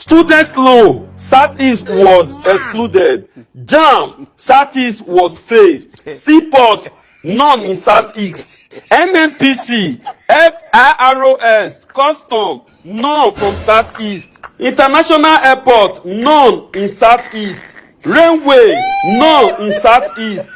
Student loan, Southeast was excluded. JAMB, Southeast was failed. Seaport, none in Southeast. NNPC, FIROS, Custom, none from Southeast. International Airport, none in Southeast. Railway, none in Southeast.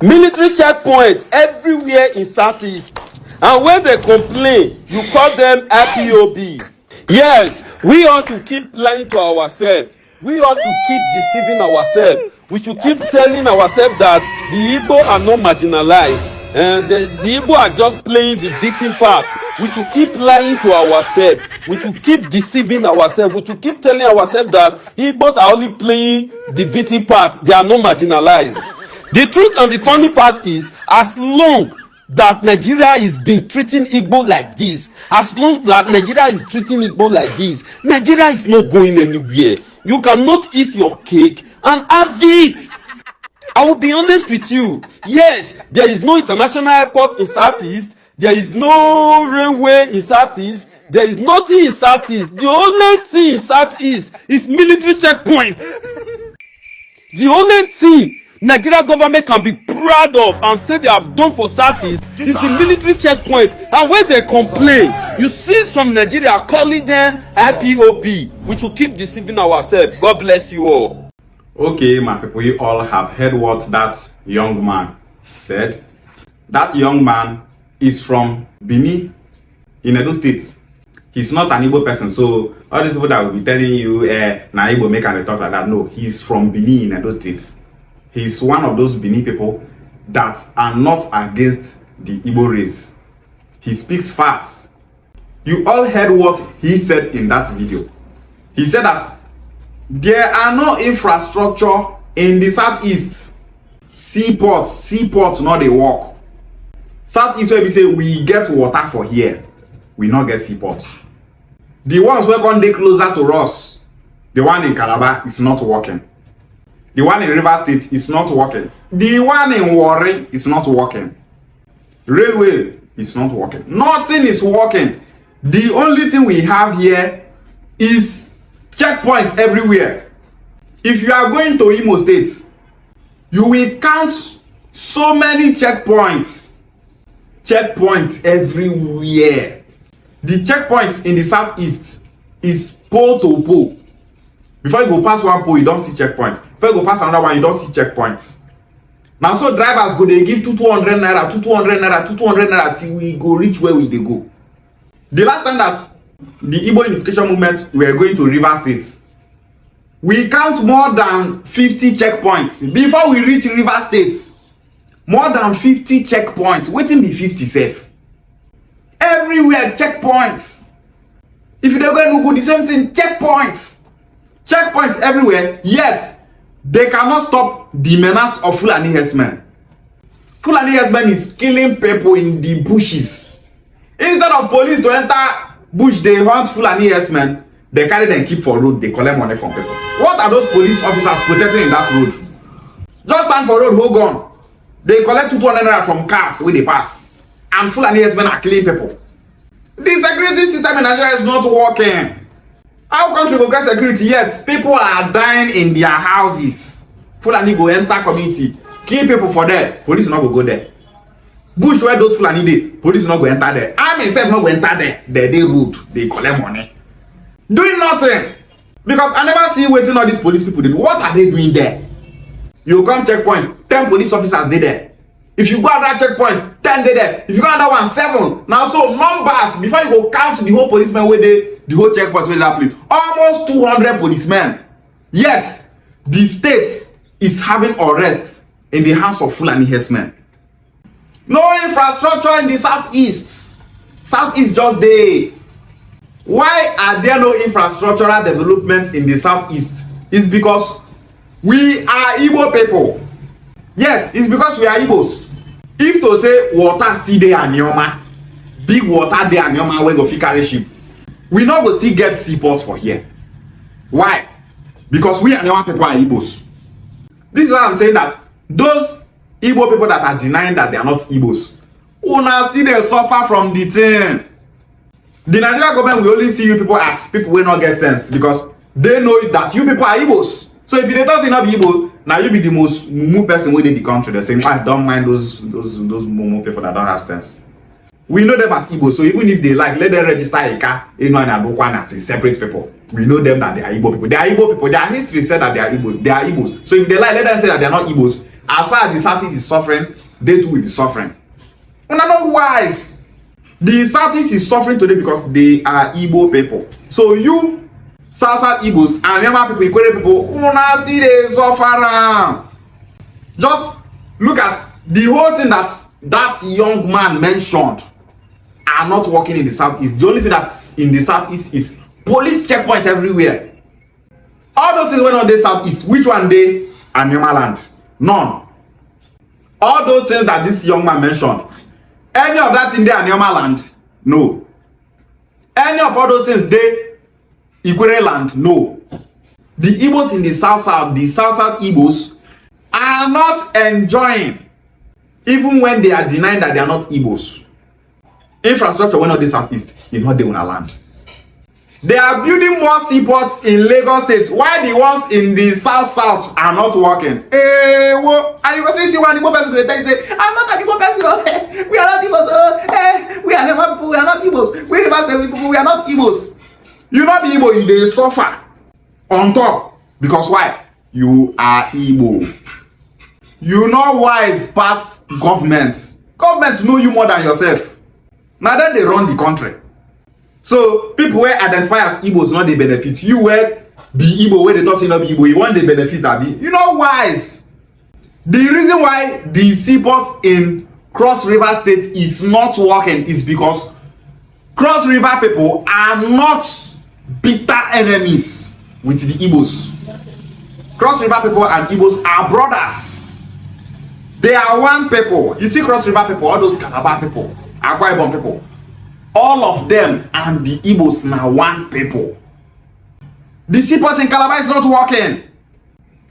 Military checkpoint, everywhere in Southeast. And when they complain, you call them IPOB. Yes, we ought to keep lying to ourselves. We ought to keep deceiving ourselves. We should keep telling ourselves that the Igbo are not marginalized. And the Igbo are just playing the victim part. We should keep lying to ourselves. We should keep deceiving ourselves. We should keep telling ourselves that Igbos are only playing the victim part. They are not marginalized. The truth and the funny part is, as long that Nigeria is been treating Igbo like this, as long that Nigeria is treating Igbo like this, Nigeria is not going anywhere. You cannot eat your cake and have it. I will be honest with you. Yes, there is no international airport in Southeast. There is no railway in Southeast. There is nothing in Southeast. The only thing in Southeast is military checkpoint. The only thing Nigeria government can be proud of and say they have done for Southeast is the military checkpoint. And when they complain, you see some Nigeria calling them IPOB. We should keep deceiving ourselves. God bless you all. Okay, my people, you all have heard what that young man said. That young man is from Benin in Edo State. He's not an Igbo person, so all these people that will be telling you, na Igbo make and talk like that. No, he's from Benin in Edo State. He's one of those Benin people that are not against the Igbo race. He speaks facts. You all heard what he said in that video. He said that there are no infrastructure in the Southeast. Seaports not they work. Southeast where we say we get water for here, we not get seaport. The ones where come dey closer to us, the one in Calabar is not working. The one in River State is not working. The one in Warri is not working. Railway is not working. Nothing is working. The only thing we have here is checkpoints everywhere. If you are going to Imo State, you will count so many checkpoints. Checkpoints everywhere. The checkpoints in the Southeast is pole to pole. Before you go past one pole, you don't see checkpoint. Before you go past another one, you don't see checkpoint. Now so drivers go, they give 200 naira, 200 naira, 200 naira till we go reach where we they go. The last time that the Igbo unification movement were going to River State, we count more than 50 checkpoints before we reach River State. More than 50 checkpoints. Waiting be 50 safe. Everywhere checkpoints. If you don't go the same thing, checkpoints. Checkpoints everywhere, yet they cannot stop the menace of Fulani herdsmen. Fulani herdsmen is killing people in the bushes. Instead of police to enter bush, they hunt Fulani herdsmen, they carry them keep for road, they collect money from people. What are those police officers protecting in that road? Just stand for road, hold on. They collect 200 naira from cars where they pass. And Fulani herdsmen are killing people. The security system in Nigeria is not working. Our country will get security, yet people are dying in their houses. Fulani go enter community, kill people for there, police not go there. Bush where those Fulani dey, police not go enter there. Army itself not go enter there. They rude, they collect money. Doing nothing. Because I never see waiting all these police people do. What are they doing there? You come checkpoint, 10 police officers dey there. If you go at that checkpoint, 10 dey there. If you go at that one, 7. Now so numbers, before you go count the whole policemen where they the whole checkpoint where that place, almost 200 policemen. Yet the state is having arrest in the hands of Fulani herdsmen. No infrastructure in the Southeast. Southeast just there. Why are there no infrastructural development in the Southeast? It's because we are Igbo people. Yes, it's because we are Igbos. If to say water still there and Nyoma, big water there and Nyoma where go fit carry ship, we not go still get seaports for here. Why? Because we and Nyoma people are Igbos. This is why I'm saying that those Igbo people that are denying that they are not Igbos, una still they suffer from the thing. The Nigerian government will only see you people as people will not get sense, because they know that you people are Igbos. So if you don't say not be Igbo, now you be the most mumu person within the country. They say, I don't mind those mumu people that don't have sense. We know them as Igbo, so even if they like, let them register Ika, and Adokwan as separate people. We know them that they are Igbo people. They are Igbo people. Their history said that they are Igbos. They are Igbos. So if they like, let them say that they are not Igbos. As far as the Southeast is suffering, they too will be suffering. And I'm not wise. The Southeast is suffering today because they are Igbo people. So you, South Igbos and Yama people, Ikwere people, una still dey suffer. Just look at the whole thing that young man mentioned are not working in the Southeast. The only thing that's in the Southeast is police checkpoint everywhere. All those things went on the Southeast. Which one they and Yama land? None. All those things that this young man mentioned, any of that in there and Yama land? No. Any of all those things they Ikwere land? No. The Igbos in the South Igbos are not enjoying, even when they are denying that they are not Igbos. Infrastructure when on the Southeast in what they want to land. They are building more seaports in Lagos State, while the ones in the South are not working. And you can see one Igbo person will tell you, say, I'm not an Igbo person. We are not Igbos. We are never people. We are not Igbos. We never say people. We are not Igbos. You not be Igbo, you dey suffer on top. Because why? You are Igbo. You know wise pass government. Government know you more than yourself. Now then they run the country. So people where identify as Igbos not they benefit. You where be Igbo where they don't say not be Igbo, you want they benefit abi. You know wise. The reason why the seaport in Cross River State is not working is because Cross River people are not bitter enemies with the Igbos. Cross River people and Igbos are brothers. They are one people. You see Cross River people, all those Calabar people, Akwa Ibom people, all of them and the Igbos now one people. The seaport in Calabar is not working.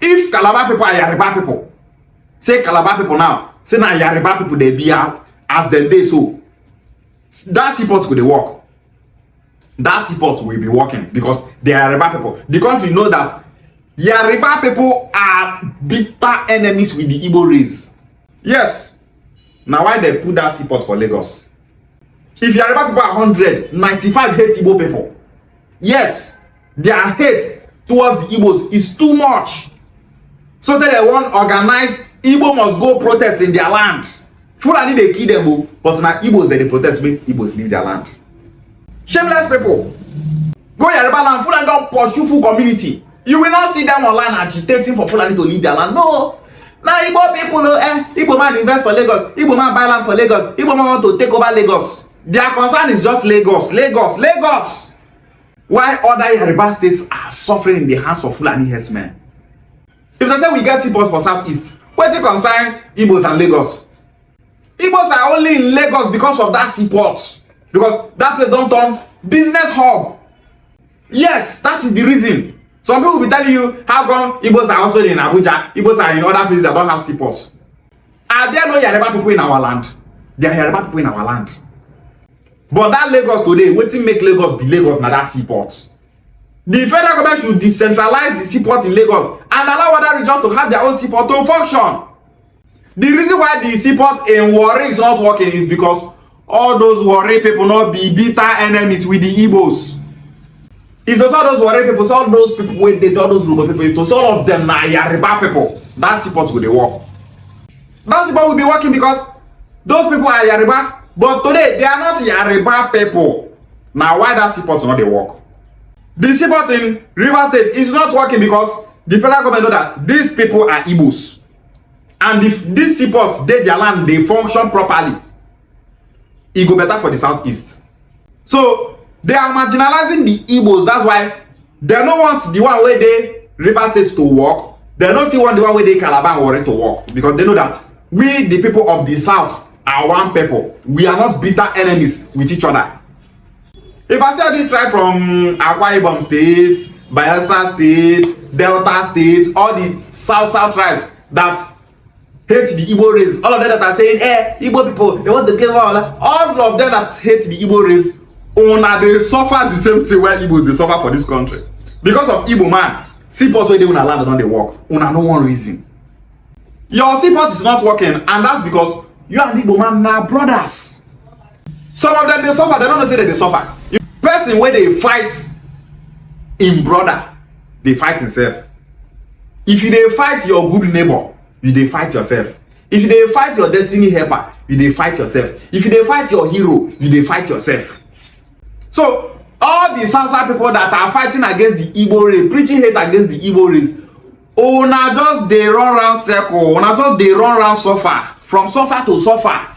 If Calabar people are Yoruba people, say Calabar people now, say now Yoruba people they be as them they so, that seaport could they work. That seaport will be working because they are Yoruba people. The country know that Yoruba people are bitter enemies with the Igbo race. Yes. Now why they put that seaport for Lagos? If Yoruba people are 100, 95 hate Igbo people. Yes. Their hate towards the Igbos is too much. So they want organize Igbo must go protest in their land. Fulani they kill them, but now Igbos they protest make Igbos leave their land. Shameless people. Go Yoruba land, Fulani don't pursue full community. You will not see them online agitating for Fulani to leave their land. No. Now Igbo people, Igbo man invest for Lagos. Igbo man buy land for Lagos. Igbo man want to take over Lagos. Their concern is just Lagos, Lagos, Lagos. Why other Yoruba states are suffering in the hands of Fulani herdsmen? If they say we get seaports for Southeast, what it concern Igbos and Lagos? Igbos are only in Lagos because of that seaport. Because that place don't turn business hub. Yes, that is the reason. Some people will be telling you how come Igbos are also in Abuja, Igbos are in other places that don't have seaports. Are there no Yoruba people in our land? There are Yoruba people in our land. But that Lagos today, wetin make Lagos be Lagos na that seaport. The federal government should decentralize the seaport in Lagos and allow other regions to have their own seaport to function. The reason why the seaport in Warri is not working is because all those Warri people not be bitter enemies with the Igbos. If those all those Warri people, all those people wey dey all those Yoruba people, if those all of them na Yoruba people, that seaport go dey work. That seaport will be working because those people are Yoruba. But today, they are not Yoruba people. Now, why that seaport not they work? The seaport in River State is not working because the federal government know that these people are Igbos. And if these seaports, their land, they function properly, it go better for the Southeast. So, they are marginalizing the Igbos. That's why they don't want the one where they River State to work. They don't still want the one where they Calabar and Warri to work. Because they know that we, the people of the South, are one people. We are not bitter enemies with each other. If I see this tribe from Akwa Ibom State, Bayelsa State, Delta State, all the South tribes that hate the Igbo race, all of them that are saying, Igbo people, they want to give all of them that hate the Igbo race, they suffer the same thing where Igbos they suffer for this country. Because of Igbo man, seaport where they una land don dey work. Una no one reason. Your seaport is not working, and that's because you and Igbo man na brothers. Some of them dey suffer, they don't know say they suffer. If person where they fight in brother, they fight himself. If you dey fight your good neighbor, you dey fight yourself. If you dey fight your destiny helper, you dey fight yourself. If you dey fight your hero, you dey fight yourself. So all the Southside people that are fighting against the Igbo race, preaching hate against the Igbo race, una just dey run round circle, una just dey run round suffer, from suffer to suffer.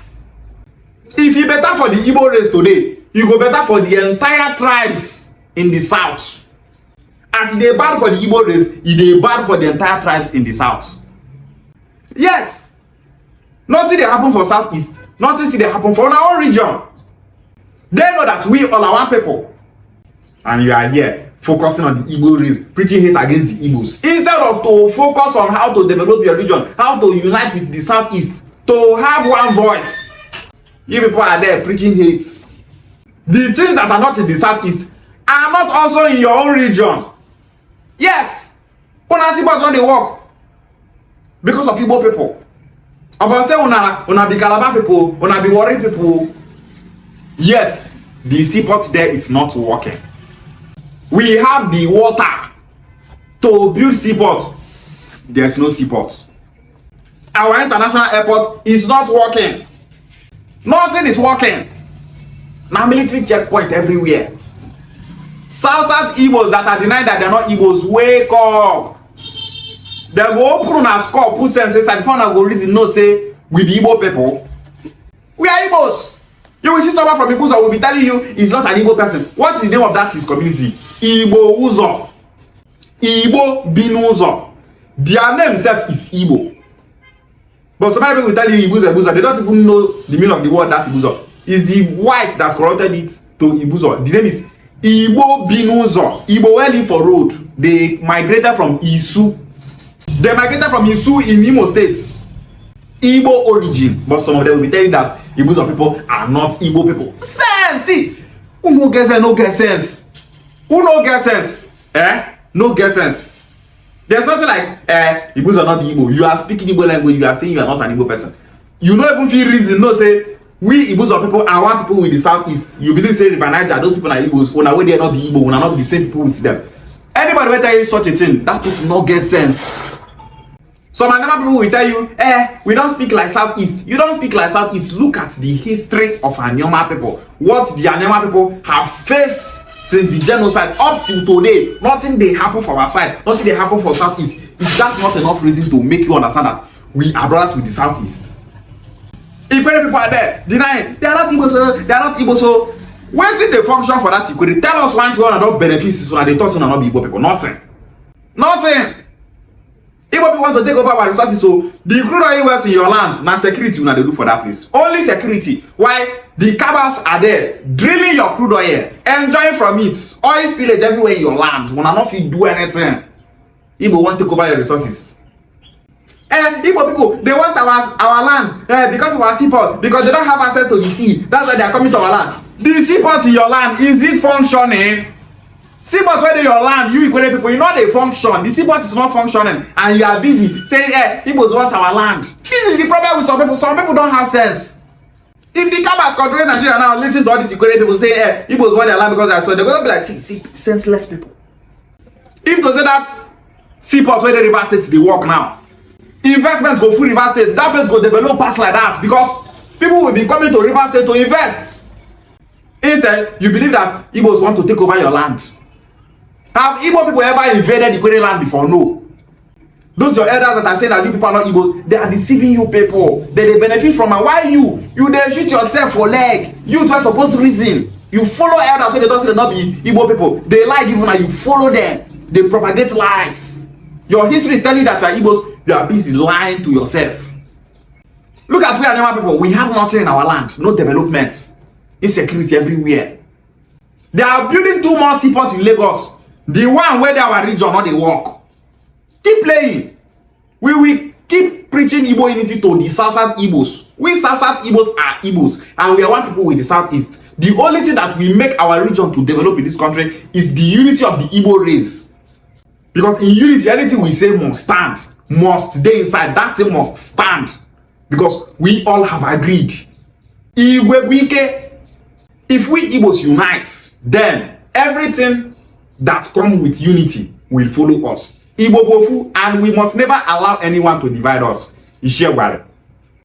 If e better for the Igbo race today, e go better for the entire tribes in the south. As e dey bad for the Igbo race, e dey bad for the entire tribes in the south. Yes, nothing dey happen for southeast, nothing still dey happen for our own region. They know that we all are one people. And you are here focusing on the Igbo race, preaching hate against the Igbos. Instead of to focus on how to develop your region, how to unite with the southeast, to have one voice. You people are there preaching hate. The things that are not in the southeast are not also in your own region. Yes, una seaport don dey work because of Igbo people. Upon say una be Calabar people, una be Warri people. Yet the seaport there is not working. We have the water to build seaport. There's no seaport. Our international airport is not working. Nothing is working. Now military checkpoint everywhere. South Igbos that are denying that they're not Igbos, wake up. They go open a score, put sense inside. The phone go reason no say we be Igbo people. We are Igbos. You will see someone from Igbos that will be telling you he's not an Igbo person. What is the name of that his community? Igbo Uzo. Igbo Binuzo. Their name itself is Igbo. But some people will tell you Ibuzo. They don't even know the meaning of the word that Ibuzo. It's the white that corrupted it to Ibuzo. The name is Igbo Binuzo. Igbo were live for road. They migrated from Isu. They migrated from Isu in Imo State. Igbo origin. But some of them will be telling that Ibuzo people are not Igbo people. Sense! See! Who no get sense? No get sense. Who no get sense? No get sense. There's nothing like Ibuzo not be Igbo. You are speaking Igbo language, you are saying you are not an Igbo person. You don't even feel reason, no say we Ibuzo people are one people with the southeast. You believe say River Niger, those people are Igbos, when they not be Igbo, when not be the same people with them. Anybody will tell you such a thing, that person not get sense. Some other people will tell you, we don't speak like southeast. You don't speak like southeast. Look at the history of Anyama people. What the Anyama people have faced since the genocide up till today. Nothing they happen for our side, nothing they happen for southeast. If that's not enough reason to make you understand that we are brothers with the southeast. Ikwere people are there denying they are not Igbo, so they are not Igbo. So when did they function for that Ikwere? Tell us one thing and not benefits so that they thought so not be Igbo people. Nothing. Igbo people want to take over our resources, so the crude oil wells in your land, now security una dey do for that place. Only security. Why? The cabals are there drilling your crude oil, enjoying from it. Oil spillage everywhere in your land. Una not fit do anything. Igbo want to take over your resources. Igbo people, they want our land because of our seaport, because they don't have access to the sea. That's why they are coming to our land. The seaport in your land, is it functioning? Seaport where your land, you Ikwere people, you know they function. The seaport is not functioning, and you are busy saying, Igbos want our land. This is the problem with some people. Some people don't have sense. If the Kabas control Nigeria now, listen to all these Ikwere people say, Igbos want their land because they are so, they're going to be like, see, senseless people. If to say that seaport where the River State they work now, investment go full River State, that place go develop past like that because people will be coming to River State to invest. Instead, you believe that Igbos want to take over your land. Have Igbo people ever invaded Ikwere land before? No. Those your elders that are saying that you people are not Igbos, they are deceiving you people. They benefit from it. Why you they shoot yourself for leg? You were supposed to reason. You follow elders so they don't say they not be Igbo people. They lie even and you follow them. They propagate lies. Your history is telling you that you are Igbos. You are busy lying to yourself. Look at we are Nema people. We have nothing in our land. No development. Insecurity everywhere. They are building 2 more seaports in Lagos. The one where our region not they work. Keep playing. We will keep preaching Igbo unity to the South Igbos. We South Igbos are Igbos, and we are one people with the Southeast. The only thing that will make our region to develop in this country is the unity of the Igbo race. Because in unity, anything we say must stand. Must dey inside. That thing must stand. Because we all have agreed. If we Igbos unite, then everything that comes with unity will follow us. Igbo bofu, and we must never allow anyone to divide us. Ishieware.